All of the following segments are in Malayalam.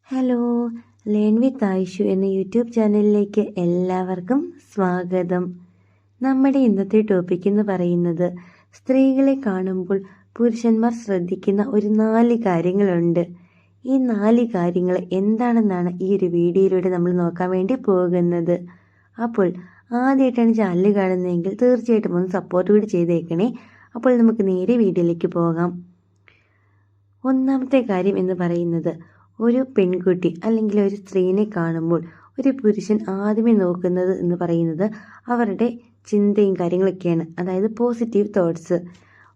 ഹലോ, ലേൺ വിത്ത് ആയിഷു എന്ന യൂട്യൂബ് ചാനലിലേക്ക് എല്ലാവർക്കും സ്വാഗതം. നമ്മുടെ ഇന്നത്തെ ടോപ്പിക് എന്ന് പറയുന്നത് സ്ത്രീകളെ കാണുമ്പോൾ പുരുഷന്മാർ ശ്രദ്ധിക്കുന്ന ഒരു 4 കാര്യങ്ങളുണ്ട്. ഈ 4 കാര്യങ്ങൾ എന്താണെന്നാണ് ഈ ഒരു വീഡിയോയിലൂടെ നമ്മൾ നോക്കാൻ വേണ്ടി പോകുന്നത്. അപ്പോൾ ആദ്യമായിട്ടാണ് ചാനൽ കാണുന്നതെങ്കിൽ തീർച്ചയായിട്ടും ഒന്ന് സപ്പോർട്ട് കൂടി ചെയ്തേക്കണേ. അപ്പോൾ നമുക്ക് നേരെ വീഡിയോയിലേക്ക് പോകാം. ഒന്നാമത്തെ കാര്യം എന്ന് പറയുന്നത്, ഒരു പെൺകുട്ടി അല്ലെങ്കിൽ ഒരു സ്ത്രീനെ കാണുമ്പോൾ ഒരു പുരുഷൻ ആദ്യമേ നോക്കുന്നത് എന്ന് പറയുന്നത് അവരുടെ ചിന്തയും കാര്യങ്ങളൊക്കെയാണ്. അതായത് പോസിറ്റീവ് തോട്ട്സ്.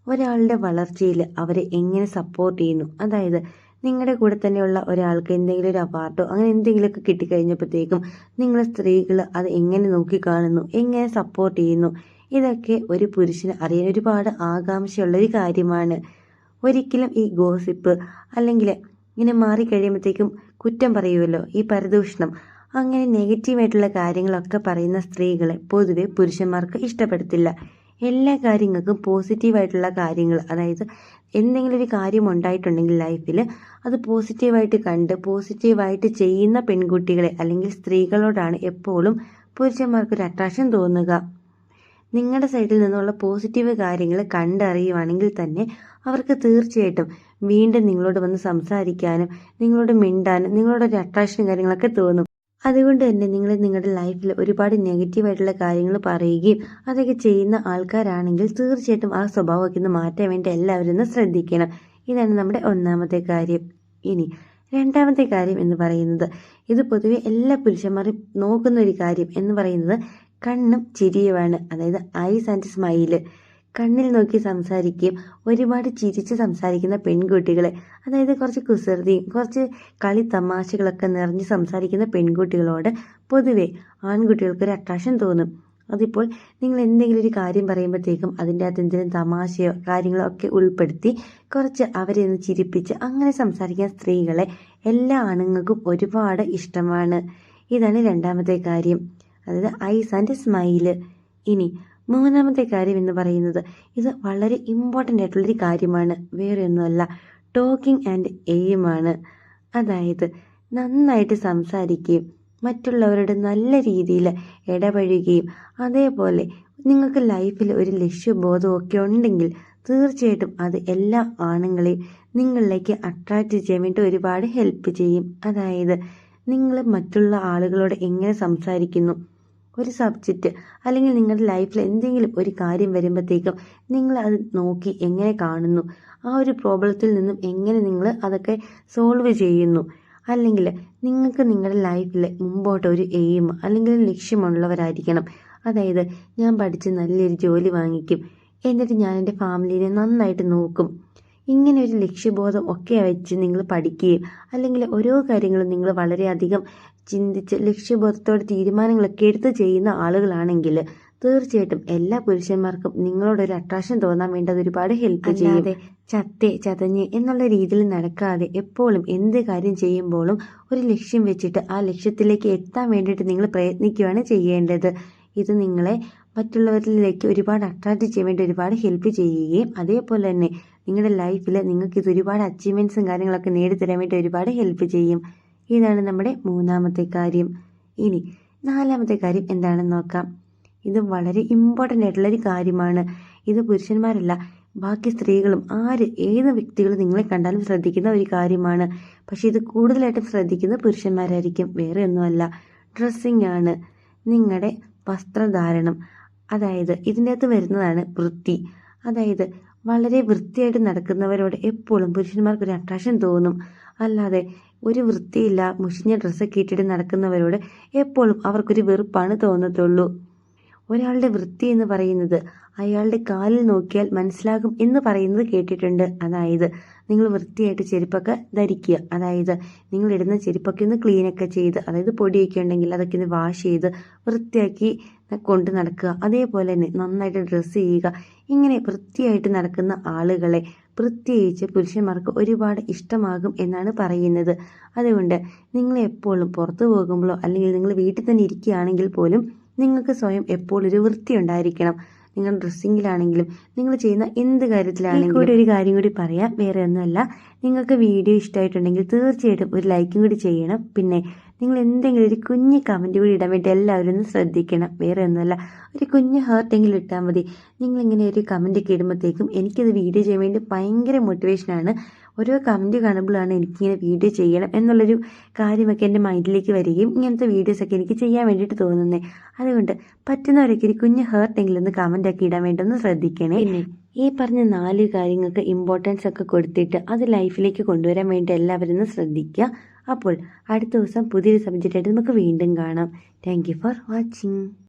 ഒരാളുടെ വളർച്ചയിൽ അവരെ എങ്ങനെ സപ്പോർട്ട് ചെയ്യുന്നു. അതായത് നിങ്ങളുടെ കൂടെ തന്നെയുള്ള ഒരാൾക്ക് എന്തെങ്കിലും ഒരു അവാർഡോ അങ്ങനെ എന്തെങ്കിലുമൊക്കെ കിട്ടിക്കഴിഞ്ഞപ്പോഴത്തേക്കും നിങ്ങൾ സ്ത്രീകൾ അത് എങ്ങനെ നോക്കിക്കാണുന്നു, എങ്ങനെ സപ്പോർട്ട് ചെയ്യുന്നു, ഇതൊക്കെ ഒരു പുരുഷന് അറിയാൻ ഒരുപാട് ആകാംക്ഷയുള്ളൊരു കാര്യമാണ്. ഒരിക്കലും ഈ ഗോസിപ്പ് അല്ലെങ്കിൽ ഇങ്ങനെ മാറിക്കഴിയുമ്പോഴത്തേക്കും കുറ്റം പറയുമല്ലോ, ഈ പരദൂഷണം, അങ്ങനെ നെഗറ്റീവായിട്ടുള്ള കാര്യങ്ങളൊക്കെ പറയുന്ന സ്ത്രീകളെ പൊതുവെ പുരുഷന്മാർക്ക് ഇഷ്ടപ്പെടത്തില്ല. എല്ലാ കാര്യങ്ങൾക്കും പോസിറ്റീവായിട്ടുള്ള കാര്യങ്ങൾ, അതായത് എന്തെങ്കിലും ഒരു കാര്യം ഉണ്ടായിട്ടുണ്ടെങ്കിൽ ലൈഫിൽ അത് പോസിറ്റീവായിട്ട് കണ്ട് പോസിറ്റീവായിട്ട് ചെയ്യുന്ന പെൺകുട്ടികളെ അല്ലെങ്കിൽ സ്ത്രീകളോടാണ് എപ്പോഴും പുരുഷന്മാർക്കൊരു അട്രാക്ഷൻ തോന്നുക. നിങ്ങളുടെ സൈഡിൽ നിന്നുള്ള പോസിറ്റീവ് കാര്യങ്ങൾ കണ്ടറിയുവാണെങ്കിൽ തന്നെ അവർക്ക് തീർച്ചയായിട്ടും വീണ്ടും നിങ്ങളോട് വന്ന് സംസാരിക്കാനും നിങ്ങളോട് മിണ്ടാനും നിങ്ങളോടൊരു അട്രാക്ഷൻ കാര്യങ്ങളൊക്കെ തോന്നും. അതുകൊണ്ട് തന്നെ നിങ്ങൾ നിങ്ങളുടെ ലൈഫിൽ ഒരുപാട് നെഗറ്റീവായിട്ടുള്ള കാര്യങ്ങൾ പറയുകയും അതൊക്കെ ചെയ്യുന്ന ആൾക്കാരാണെങ്കിൽ തീർച്ചയായിട്ടും ആ സ്വഭാവമൊക്കെ ഒന്ന് മാറ്റാൻ വേണ്ടി എല്ലാവരും ഒന്ന് ശ്രദ്ധിക്കണം. ഇതാണ് നമ്മുടെ ഒന്നാമത്തെ കാര്യം. ഇനി രണ്ടാമത്തെ കാര്യം എന്ന് പറയുന്നത്, ഇത് പൊതുവെ എല്ലാ പുരുഷന്മാരും നോക്കുന്ന ഒരു കാര്യം എന്ന് പറയുന്നത് കണ്ണും ചിരിയുമാണ്. അതായത് ഐസ് ആൻഡ് സ്മൈല്. കണ്ണിൽ നോക്കി സംസാരിക്കുകയും ഒരുപാട് ചിരിച്ച് സംസാരിക്കുന്ന പെൺകുട്ടികളെ, അതായത് കുറച്ച് കുസൃതിയും കുറച്ച് കളി തമാശകളൊക്കെ നിറഞ്ഞ് സംസാരിക്കുന്ന പെൺകുട്ടികളോട് പൊതുവെ ആൺകുട്ടികൾക്കൊരു അട്രാക്ഷൻ തോന്നും. അതിപ്പോൾ നിങ്ങൾ എന്തെങ്കിലും ഒരു കാര്യം പറയുമ്പോഴത്തേക്കും അതിൻ്റെ അകത്ത് എന്തെങ്കിലും തമാശയോ കാര്യങ്ങളോ ഒക്കെ ഉൾപ്പെടുത്തി കുറച്ച് അവരെ ഒന്ന് ചിരിപ്പിച്ച് അങ്ങനെ സംസാരിക്കുന്ന സ്ത്രീകളെ എല്ലാ ആണുങ്ങൾക്കും ഒരുപാട് ഇഷ്ടമാണ്. ഇതാണ് രണ്ടാമത്തെ കാര്യം, അതായത് ഐസ് ആൻഡ് സ്മൈല്. ഇനി മൂന്നാമത്തെ കാര്യം എന്ന് പറയുന്നത്, ഇത് വളരെ ഇമ്പോർട്ടൻ്റ് ആയിട്ടുള്ളൊരു കാര്യമാണ്. വേറെ ഒന്നുമല്ല, ടോക്കിംഗ് ആൻഡ് എയിമാണ്. അതായത് നന്നായിട്ട് സംസാരിക്കുകയും മറ്റുള്ളവരോട് നല്ല രീതിയിൽ ഇടപഴകുകയും അതേപോലെ നിങ്ങൾക്ക് ലൈഫിൽ ഒരു ലക്ഷ്യബോധമൊക്കെ ഉണ്ടെങ്കിൽ തീർച്ചയായിട്ടും അത് എല്ലാ ആണുങ്ങളെയും നിങ്ങളിലേക്ക് അട്രാക്റ്റ് ചെയ്യാൻ വേണ്ടി ഒരുപാട് ഹെൽപ്പ് ചെയ്യും. അതായത് നിങ്ങൾ മറ്റുള്ള ആളുകളോട് എങ്ങനെ സംസാരിക്കുന്നു, ഒരു സബ്ജക്റ്റ് അല്ലെങ്കിൽ നിങ്ങളുടെ ലൈഫിൽ എന്തെങ്കിലും ഒരു കാര്യം വരുമ്പോഴത്തേക്കും നിങ്ങൾ അത് നോക്കി എങ്ങനെ കാണുന്നു, ആ ഒരു പ്രോബ്ലത്തിൽ നിന്നും എങ്ങനെ നിങ്ങൾ അതൊക്കെ സോൾവ് ചെയ്യുന്നു, അല്ലെങ്കിൽ നിങ്ങൾക്ക് നിങ്ങളുടെ ലൈഫിൽ മുമ്പോട്ട് ഒരു എയിം അല്ലെങ്കിൽ ലക്ഷ്യമുള്ളവരായിരിക്കണം. അതായത് ഞാൻ പഠിച്ച് നല്ലൊരു ജോലി വാങ്ങിക്കും, എന്നിട്ട് ഞാൻ എൻ്റെ ഫാമിലിനെ നന്നായിട്ട് നോക്കും. ഇങ്ങനെ ഒരു ലക്ഷ്യബോധം ഒക്കെ വെച്ച് നിങ്ങൾ പഠിക്കുകയും അല്ലെങ്കിൽ ഓരോ കാര്യങ്ങളും നിങ്ങൾ വളരെയധികം ചിന്തിച്ച് ലക്ഷ്യബോധത്തോടെ തീരുമാനങ്ങളൊക്കെ എടുത്ത് ചെയ്യുന്ന ആളുകളാണെങ്കിൽ തീർച്ചയായിട്ടും എല്ലാ പുരുഷന്മാർക്കും നിങ്ങളോടൊരു അട്രാക്ഷൻ തോന്നാൻ വേണ്ടി അത് ഒരുപാട് ഹെൽപ്പ് ചെയ്യും. ചത്തേ ചതഞ്ഞ് എന്നുള്ള രീതിയിൽ നടക്കാതെ എപ്പോഴും എന്ത് കാര്യം ചെയ്യുമ്പോഴും ഒരു ലക്ഷ്യം വെച്ചിട്ട് ആ ലക്ഷ്യത്തിലേക്ക് എത്താൻ വേണ്ടിയിട്ട് നിങ്ങൾ പ്രയത്നിക്കുകയാണ് ചെയ്യേണ്ടത്. ഇത് നിങ്ങളെ മറ്റുള്ളവരിലേക്ക് ഒരുപാട് അട്രാക്റ്റ് ചെയ്യാൻ വേണ്ടി ഒരുപാട് ഹെൽപ്പ് ചെയ്യുകയും അതേപോലെ തന്നെ നിങ്ങളുടെ ലൈഫിൽ നിങ്ങൾക്ക് ഇത് ഒരുപാട് അച്ചീവ്മെൻറ്റ്സും കാര്യങ്ങളൊക്കെ നേടിത്തരാൻ വേണ്ടി ഒരുപാട് ഹെൽപ്പ് ചെയ്യും. ഇതാണ് നമ്മുടെ മൂന്നാമത്തെ കാര്യം. ഇനി നാലാമത്തെ കാര്യം എന്താണെന്ന് നോക്കാം. ഇത് വളരെ ഇമ്പോർട്ടൻ്റ് ആയിട്ടുള്ളൊരു കാര്യമാണ്. ഇത് പുരുഷന്മാരല്ല, ബാക്കി സ്ത്രീകളും ഏത് വ്യക്തികളും നിങ്ങളെ കണ്ടാലും ശ്രദ്ധിക്കുന്ന ഒരു കാര്യമാണ്. പക്ഷെ ഇത് കൂടുതലായിട്ടും ശ്രദ്ധിക്കുന്നത് പുരുഷന്മാരായിരിക്കും. വേറെ ഒന്നുമല്ല, ഡ്രസ്സിങ് ആണ്. നിങ്ങളുടെ വസ്ത്രധാരണം, അതായത് ഇതിൻ്റെ അകത്ത് വരുന്നതാണ് വൃത്തി. അതായത് വളരെ വൃത്തിയായിട്ട് നടക്കുന്നവരോട് എപ്പോഴും പുരുഷന്മാർക്കൊരു അട്രാക്ഷൻ തോന്നും. അല്ലാതെ ഒരു വൃത്തിയില്ല മുഷിഞ്ഞ ഡ്രസ്സൊക്കെ ഇട്ടിട്ട് നടക്കുന്നവരോട് എപ്പോഴും അവർക്കൊരു വെറുപ്പാണ് തോന്നത്തുള്ളൂ. ഒരാളുടെ വൃത്തി എന്ന് പറയുന്നത് അയാളുടെ കാലിൽ നോക്കിയാൽ മനസ്സിലാകും എന്ന് പറയുന്നത് കേട്ടിട്ടുണ്ട്. അതായത് നിങ്ങൾ വൃത്തിയായിട്ട് ചെരുപ്പൊക്കെ ധരിക്കുക, അതായത് നിങ്ങൾ ഇടുന്ന ചെരുപ്പൊക്കെ ഒന്ന് ക്ലീനൊക്കെ ചെയ്ത്, അതായത് പൊടിയൊക്കെ ഉണ്ടെങ്കിൽ അതൊക്കെ ഒന്ന് വാഷ് ചെയ്ത് വൃത്തിയാക്കി കൊണ്ട് നടക്കുക. അതേപോലെ തന്നെ നന്നായിട്ട് ഡ്രസ്സ് ചെയ്യുക. ഇങ്ങനെ വൃത്തിയായിട്ട് നടക്കുന്ന ആളുകളെ പ്രത്യേകിച്ച് പുരുഷന്മാർക്ക് ഒരുപാട് ഇഷ്ടമാകും എന്നാണ് പറയുന്നത്. അതുകൊണ്ട് നിങ്ങൾ എപ്പോഴും പുറത്തു പോകുമ്പോഴോ അല്ലെങ്കിൽ നിങ്ങൾ വീട്ടിൽ തന്നെ ഇരിക്കുകയാണെങ്കിൽ പോലും നിങ്ങൾക്ക് സ്വയം എപ്പോഴും ഒരു വൃത്തി ഉണ്ടായിരിക്കണം. നിങ്ങൾ ഡ്രസ്സിങ്ങിലാണെങ്കിലും നിങ്ങൾ ചെയ്യുന്ന എന്ത് കാര്യത്തിലാണെങ്കിലും കൂടി ഒരു കാര്യം കൂടി പറയാം, വേറെ ഒന്നുമല്ല. നിങ്ങൾക്ക് വീഡിയോ ഇഷ്ടമായിട്ടുണ്ടെങ്കിൽ തീർച്ചയായിട്ടും ഒരു ലൈക്കും കൂടി ചെയ്യണം. പിന്നെ നിങ്ങൾ എന്തെങ്കിലും ഒരു കുഞ്ഞ് കമൻറ്റ് കൂടി ഇടാൻ വേണ്ടി എല്ലാവരും ഒന്ന് ശ്രദ്ധിക്കണം. വേറെ ഒന്നുമല്ല, ഒരു കുഞ്ഞ് ഹാർട്ടെങ്കിലും ഇട്ടാൽ മതി. നിങ്ങളിങ്ങനെ ഒരു കമൻറ്റൊക്കെ ഇടുമ്പോഴത്തേക്കും എനിക്കത് വീഡിയോ ചെയ്യാൻ വേണ്ടി ഭയങ്കര മോട്ടിവേഷനാണ്. ഓരോ കമൻറ്റ് കാണുമ്പോഴാണ് എനിക്കിങ്ങനെ വീഡിയോ ചെയ്യണം എന്നുള്ളൊരു കാര്യമൊക്കെ എൻ്റെ മൈൻഡിലേക്ക് വരികയും ഇങ്ങനത്തെ വീഡിയോസൊക്കെ എനിക്ക് ചെയ്യാൻ വേണ്ടിയിട്ട് തോന്നുന്നത്. അതുകൊണ്ട് പറ്റുന്നവരൊക്കെ ഒരു കുഞ്ഞ് ഹാർട്ടെങ്കിലും ഒന്ന് കമൻറ്റൊക്കെ ഇടാൻ വേണ്ടി ഒന്ന് ശ്രദ്ധിക്കണേ. പിന്നെ ഈ പറഞ്ഞ 4 കാര്യങ്ങൾക്ക് ഇമ്പോർട്ടൻസ് ഒക്കെ കൊടുത്തിട്ട് അത് ലൈഫിലേക്ക് കൊണ്ടുവരാൻ വേണ്ടി എല്ലാവരും ഒന്ന് ശ്രദ്ധിക്കുക. അപ്പോൾ അടുത്ത ദിവസം പുതിയൊരു സബ്ജക്റ്റായിട്ട് നമുക്ക് വീണ്ടും കാണാം. Thank you for watching.